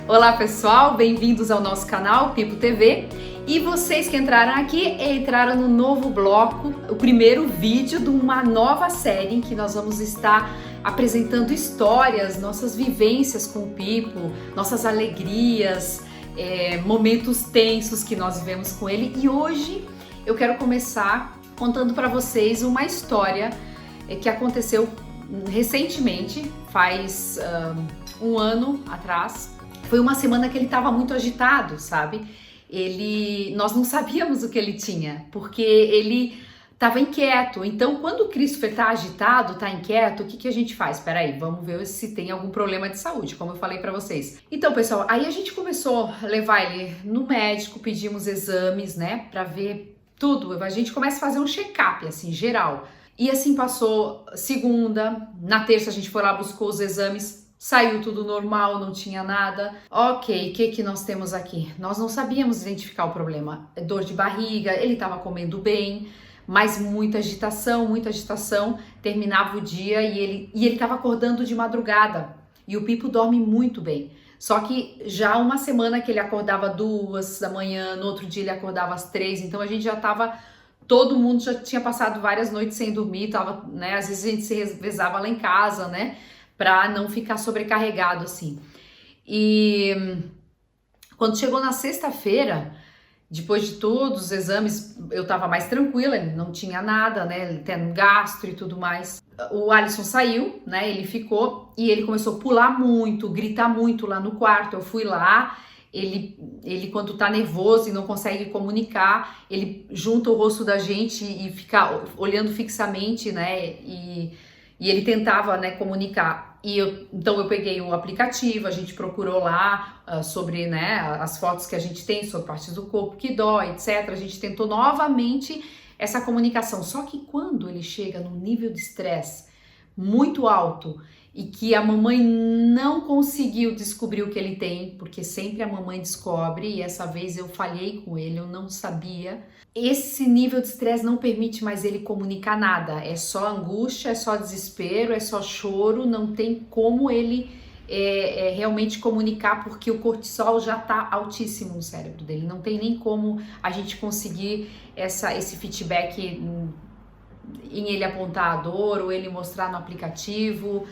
Olá pessoal, bem-vindos ao nosso canal Pipo TV. E vocês que entraram aqui, entraram no novo bloco, o primeiro vídeo de uma nova série em que nós vamos estar apresentando histórias, nossas vivências com o Pipo, nossas alegrias, momentos tensos que nós vivemos com ele. E hoje eu quero começar contando para vocês uma história que aconteceu recentemente, faz um ano atrás. Foi uma semana que ele estava muito agitado, sabe? Nós não sabíamos o que ele tinha, porque ele estava inquieto. Então, quando o Christopher está agitado, está inquieto, o que a gente faz? Peraí, vamos ver se tem algum problema de saúde, como eu falei para vocês. Então, pessoal, aí a gente começou a levar ele no médico, pedimos exames, né, para ver tudo. A gente começa a fazer um check-up, assim, geral. E assim passou segunda, na terça a gente foi lá, buscou os exames. Saiu tudo normal, não tinha nada. Ok, o que nós temos aqui? Nós não sabíamos identificar o problema. Dor de barriga, ele estava comendo bem, mas muita agitação. Terminava o dia e ele estava acordando de madrugada. E o Pipo dorme muito bem. Só que já uma semana que ele acordava 2 da manhã, no outro dia ele acordava às 3, então a gente já estava... Todo mundo já tinha passado várias noites sem dormir, tava, né? Às vezes a gente se revezava lá em casa, né? Para não ficar sobrecarregado assim. E quando chegou na sexta-feira, depois de todos os exames, eu tava mais tranquila, não tinha nada, né? Ele tem gastro e tudo mais. O Alisson saiu, né? Ele ficou e ele começou a pular muito, gritar muito lá no quarto. Eu fui lá, ele quando tá nervoso e não consegue comunicar, ele junta o rosto da gente e fica olhando fixamente, né? E ele tentava, né, comunicar. Então eu peguei o aplicativo, a gente procurou lá sobre, né, as fotos que a gente tem sobre partes do corpo que dói, etc. A gente tentou novamente essa comunicação. Só que quando ele chega num nível de estresse muito alto e que a mamãe não conseguiu descobrir o que ele tem, porque sempre a mamãe descobre, e essa vez eu falhei com ele, eu não sabia. Esse nível de estresse não permite mais ele comunicar nada, é só angústia, é só desespero, é só choro, não tem como ele realmente comunicar, porque o cortisol já tá altíssimo no cérebro dele, não tem nem como a gente conseguir esse feedback em ele apontar a dor ou ele mostrar no aplicativo.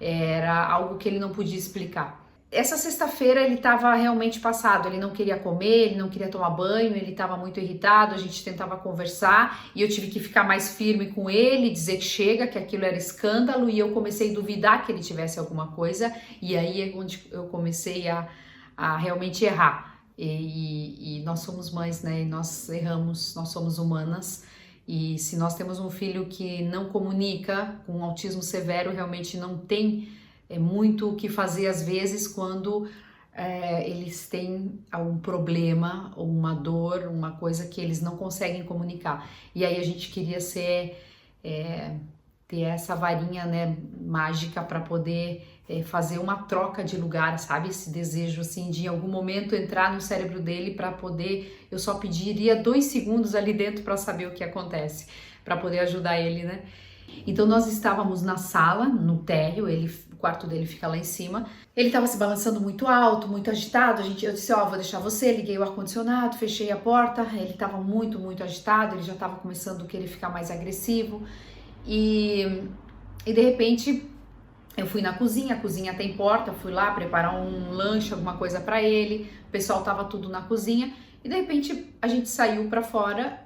Era algo que ele não podia explicar. Essa sexta-feira ele estava realmente passado, ele não queria comer, ele não queria tomar banho, ele estava muito irritado, a gente tentava conversar e eu tive que ficar mais firme com ele, dizer que chega, que aquilo era escândalo, e eu comecei a duvidar que ele tivesse alguma coisa, e aí é onde eu comecei a realmente errar. E nós somos mães, né, e nós erramos, nós somos humanas. E se nós temos um filho que não comunica, com autismo severo, realmente não tem muito o que fazer às vezes quando eles têm algum problema, ou uma dor, uma coisa que eles não conseguem comunicar. E aí a gente queria ter essa varinha, né, mágica para poder fazer uma troca de lugar, sabe? Esse desejo assim de em algum momento entrar no cérebro dele para poder, eu só pediria 2 segundos ali dentro para saber o que acontece, para poder ajudar ele, né? Então nós estávamos na sala, no térreo, o quarto dele fica lá em cima. Ele estava se balançando muito alto, muito agitado. Eu disse, vou deixar você, liguei o ar-condicionado, fechei a porta. Ele estava muito, muito agitado, ele já estava começando a querer ficar mais agressivo. E de repente eu fui na cozinha, a cozinha tem porta, fui lá preparar um lanche, alguma coisa para ele, o pessoal tava tudo na cozinha e de repente a gente saiu para fora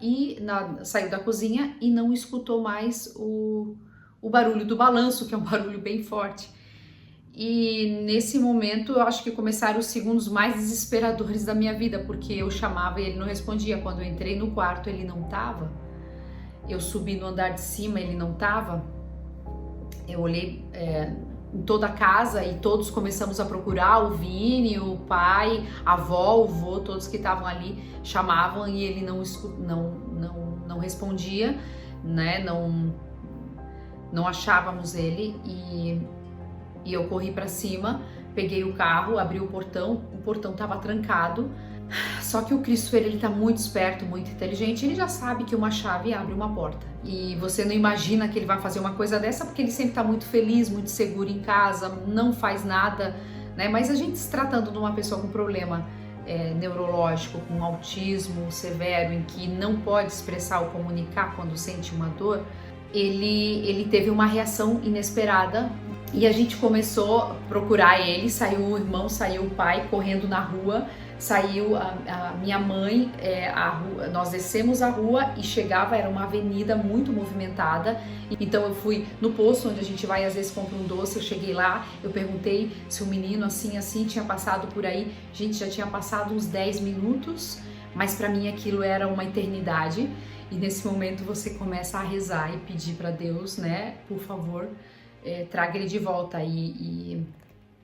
saiu da cozinha e não escutou mais o barulho do balanço, que é um barulho bem forte. E nesse momento eu acho que começaram os segundos mais desesperadores da minha vida, porque eu chamava e ele não respondia. Quando eu entrei no quarto ele não tava. Eu subi no andar de cima, ele não tava. Eu olhei em toda a casa e todos começamos a procurar, o Vini, o pai, a avó, o vô, todos que estavam ali chamavam e ele não respondia, né? Não achávamos ele e eu corri para cima, peguei o carro, abri o portão estava trancado. Só que o Christopher, ele tá muito esperto, muito inteligente, ele já sabe que uma chave abre uma porta. E você não imagina que ele vai fazer uma coisa dessa porque ele sempre tá muito feliz, muito seguro em casa, não faz nada né? Mas a gente se tratando de uma pessoa com problema neurológico, com autismo severo, em que não pode expressar ou comunicar quando sente uma dor, ele teve uma reação inesperada e a gente começou a procurar ele. Saiu o irmão, saiu o pai correndo na rua, saiu a minha mãe, nós descemos a rua e chegava, era uma avenida muito movimentada, então eu fui no posto onde a gente vai, às vezes compra um doce, eu cheguei lá, eu perguntei se o menino assim tinha passado por aí. Gente, já tinha passado uns 10 minutos, mas para mim aquilo era uma eternidade, e nesse momento você começa a rezar e pedir para Deus, né, por favor, traga ele de volta. E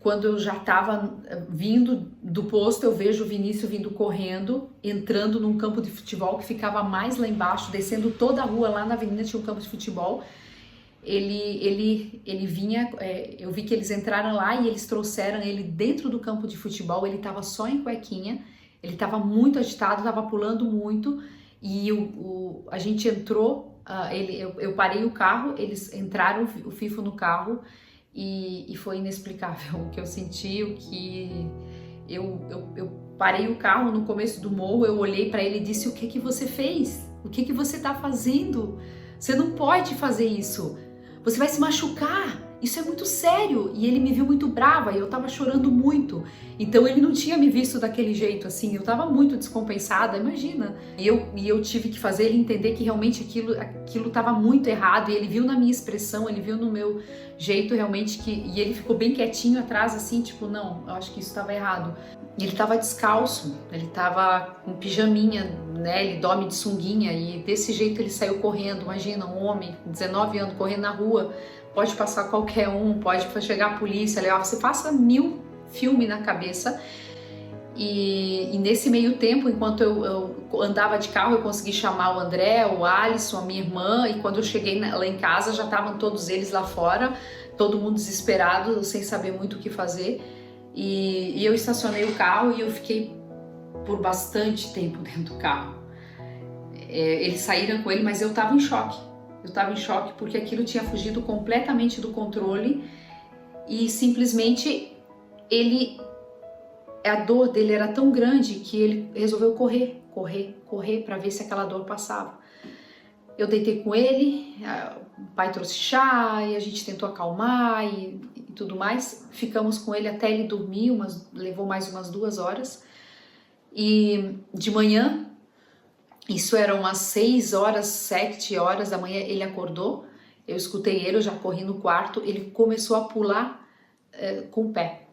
quando eu já estava vindo do posto, eu vejo o Vinícius vindo correndo, entrando num campo de futebol que ficava mais lá embaixo, descendo toda a rua, lá na avenida tinha um campo de futebol. Ele vinha, eu vi que eles entraram lá e eles trouxeram ele dentro do campo de futebol. Ele estava só em cuequinha, ele estava muito agitado, estava pulando muito, e a gente entrou, eu parei o carro, eles entraram, o Fifo no carro, e foi inexplicável o que eu senti, o que eu parei o carro no começo do morro, eu olhei para ele e disse: o que você fez? O que você está fazendo? Você não pode fazer isso, você vai se machucar, isso é muito sério. E ele me viu muito brava e eu tava chorando muito, então ele não tinha me visto daquele jeito assim, eu tava muito descompensada, imagina. E eu tive que fazer ele entender que realmente aquilo tava muito errado, e ele viu na minha expressão, ele viu no meu jeito realmente e ele ficou bem quietinho atrás assim, tipo, não, eu acho que isso tava errado. E ele tava descalço, ele tava com pijaminha, né, ele dorme de sunguinha, e desse jeito ele saiu correndo. Imagina, um homem, 19 anos, correndo na rua, pode passar qualquer um, pode chegar a polícia, você passa 1000 filmes na cabeça. E nesse meio tempo, enquanto eu andava de carro, eu consegui chamar o André, o Alisson, a minha irmã, e quando eu cheguei lá em casa, já estavam todos eles lá fora, todo mundo desesperado, sem saber muito o que fazer. E eu estacionei o carro e eu fiquei por bastante tempo dentro do carro. Eles saíram com ele, mas eu estava em choque. Eu estava em choque porque aquilo tinha fugido completamente do controle, e simplesmente a dor dele era tão grande que ele resolveu correr para ver se aquela dor passava. Eu deitei com ele, o pai trouxe chá e a gente tentou acalmar e tudo mais. Ficamos com ele até ele dormir, levou mais umas 2 horas. E de manhã, isso era umas 6 horas, 7 horas da manhã, ele acordou. Eu escutei ele, eu já corri no quarto, ele começou a pular com o pé.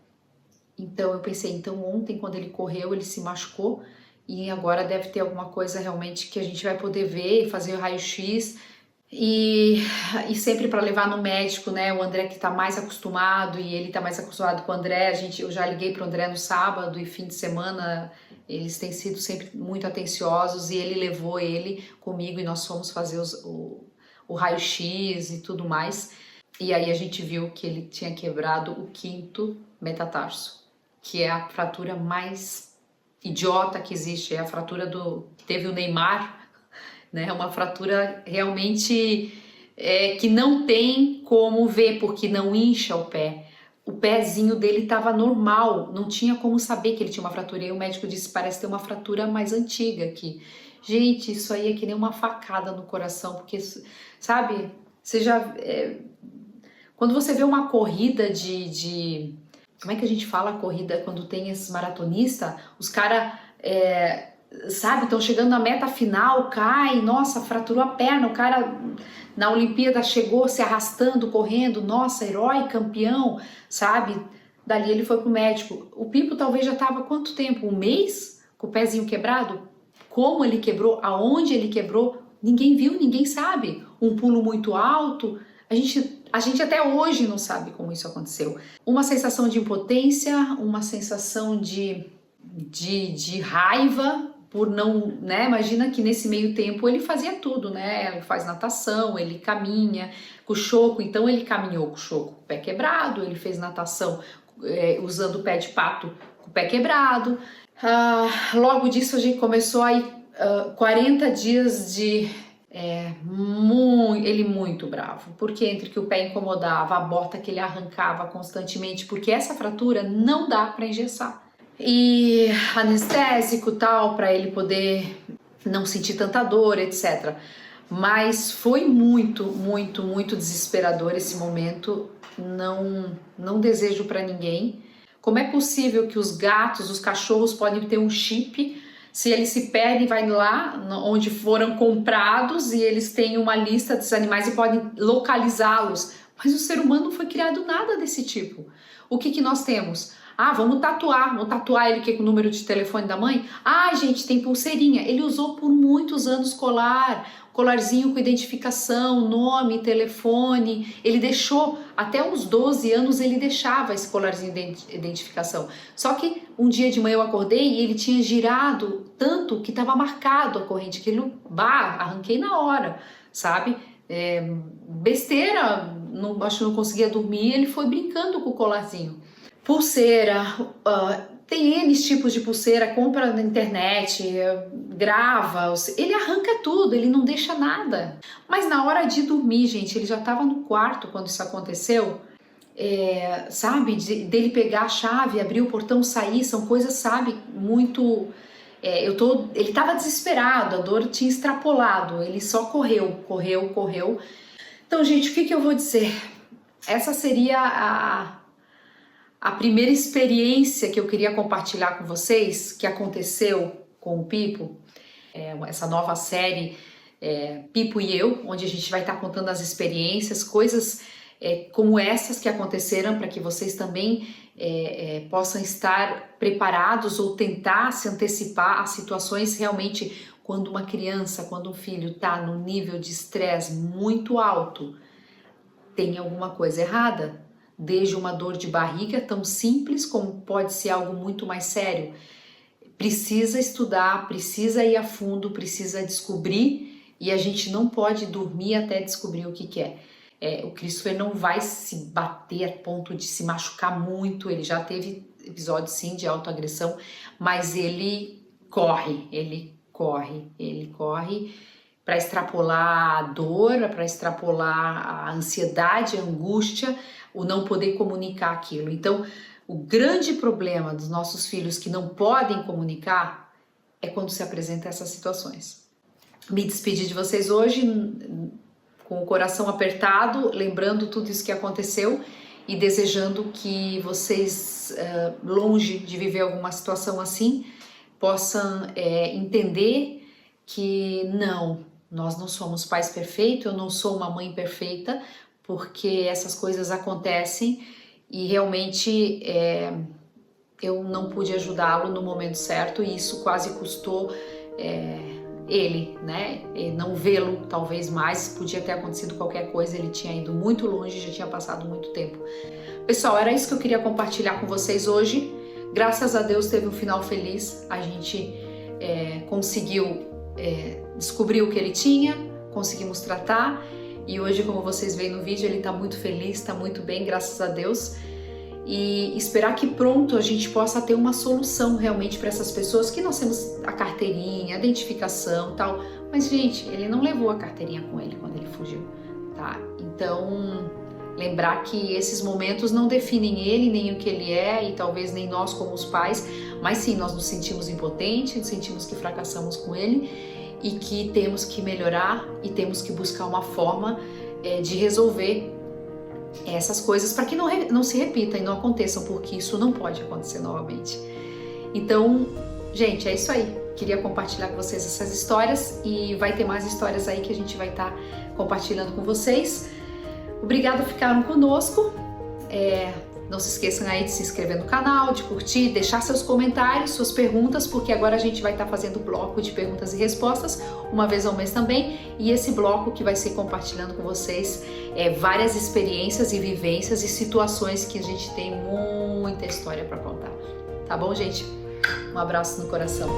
Então eu pensei, então ontem quando ele correu, ele se machucou, e agora deve ter alguma coisa realmente que a gente vai poder ver, fazer o raio-x, e sempre para levar no médico, né? O André que tá mais acostumado, e ele tá mais acostumado com o André. Eu já liguei pro André no sábado e fim de semana, eles têm sido sempre muito atenciosos, e ele levou ele comigo e nós fomos fazer o raio-x e tudo mais. E aí a gente viu que ele tinha quebrado o 5º metatarso, que é a fratura mais idiota que existe, é a fratura que teve o Neymar, né? É uma fratura realmente que não tem como ver, porque não incha o pé. O pezinho dele estava normal, não tinha como saber que ele tinha uma fratura. E o médico disse: parece ter uma fratura mais antiga aqui. Gente, isso aí é que nem uma facada no coração, porque, sabe, você já... quando você vê uma corrida como é que a gente fala a corrida quando tem esses maratonistas? Os caras, sabe, estão chegando na meta final, cai, nossa, fraturou a perna, o cara na Olimpíada chegou se arrastando, correndo, nossa, herói, campeão, sabe? Dali ele foi pro médico. O Pipo talvez já estava quanto tempo? 1 mês? Com o pezinho quebrado? Como ele quebrou? Aonde ele quebrou? Ninguém viu, ninguém sabe. Um pulo muito alto, a gente até hoje não sabe como isso aconteceu. Uma sensação de impotência, uma sensação de raiva por não, né? Imagina que nesse meio tempo ele fazia tudo, né? Ele faz natação, ele caminha com o choco, então ele caminhou com o choco, com o pé quebrado, ele fez natação usando o pé de pato com o pé quebrado. Logo disso a gente começou aí 40 dias de ele muito bravo, porque entre que o pé incomodava, a bota que ele arrancava constantemente, porque essa fratura não dá para engessar. E anestésico tal, para ele poder não sentir tanta dor, etc. Mas foi muito desesperador esse momento, não desejo para ninguém. Como é possível que os gatos, os cachorros podem ter um chip? Se eles se perdem, vai lá onde foram comprados e eles têm uma lista dos animais e podem localizá-los. Mas o ser humano não foi criado nada desse tipo. O que nós temos? Vamos tatuar ele com o número de telefone da mãe? Gente, tem pulseirinha. Ele usou por muitos anos colarzinho com identificação, nome, telefone. Ele deixou, até uns 12 anos ele deixava esse colarzinho de identificação. Só que um dia de manhã eu acordei e ele tinha girado tanto que estava marcado a corrente, que ele, arranquei na hora, sabe? Besteira, acho que não conseguia dormir, ele foi brincando com o colarzinho. Pulseira, tem N tipos de pulseira, compra na internet, grava, ele arranca tudo, ele não deixa nada. Mas na hora de dormir, gente, ele já estava no quarto quando isso aconteceu, sabe, dele pegar a chave, abrir o portão, sair, são coisas, sabe, muito... ele estava desesperado, a dor tinha extrapolado, ele só correu. Então, gente, o que eu vou dizer? Essa seria a primeira experiência que eu queria compartilhar com vocês, que aconteceu com o Pipo, essa nova série Pipo e Eu, onde a gente vai estar contando as experiências, coisas como essas que aconteceram, para que vocês também possam estar preparados ou tentar se antecipar a situações realmente quando uma criança, quando um filho está no nível de estresse muito alto, tem alguma coisa errada. Desde uma dor de barriga tão simples como pode ser algo muito mais sério. Precisa estudar, precisa ir a fundo, precisa descobrir, e a gente não pode dormir até descobrir o que é. O Christopher não vai se bater a ponto de se machucar muito, ele já teve episódios sim de autoagressão, mas ele corre para extrapolar a dor, para extrapolar a ansiedade, a angústia, o não poder comunicar aquilo. Então, o grande problema dos nossos filhos que não podem comunicar é quando se apresentam essas situações. Me despedi de vocês hoje com o coração apertado, lembrando tudo isso que aconteceu e desejando que vocês, longe de viver alguma situação assim, possam entender que nós não somos pais perfeitos, eu não sou uma mãe perfeita, porque essas coisas acontecem e realmente eu não pude ajudá-lo no momento certo e isso quase custou ele, né? Não vê-lo talvez mais, podia ter acontecido qualquer coisa, ele tinha ido muito longe, já tinha passado muito tempo. Pessoal, era isso que eu queria compartilhar com vocês hoje. Graças a Deus teve um final feliz, a gente conseguiu descobrir o que ele tinha, conseguimos tratar. E hoje, como vocês veem no vídeo, ele está muito feliz, está muito bem, graças a Deus. E esperar que pronto a gente possa ter uma solução realmente para essas pessoas, que nós temos a carteirinha, a identificação e tal. Mas, gente, ele não levou a carteirinha com ele quando ele fugiu, tá? Então, lembrar que esses momentos não definem ele, nem o que ele é, e talvez nem nós como os pais. Mas sim, nós nos sentimos impotentes, nos sentimos que fracassamos com ele. E que temos que melhorar e temos que buscar uma forma de resolver essas coisas para que não se repitam e não aconteçam, porque isso não pode acontecer novamente. Então, gente, é isso aí. Queria compartilhar com vocês essas histórias e vai ter mais histórias aí que a gente vai estar compartilhando com vocês. Obrigada por ficarem conosco. Não se esqueçam aí de se inscrever no canal, de curtir, deixar seus comentários, suas perguntas, porque agora a gente vai estar fazendo bloco de perguntas e respostas, uma vez ao mês também, e esse bloco que vai ser compartilhando com vocês várias experiências e vivências e situações que a gente tem muita história para contar. Tá bom, gente? Um abraço no coração.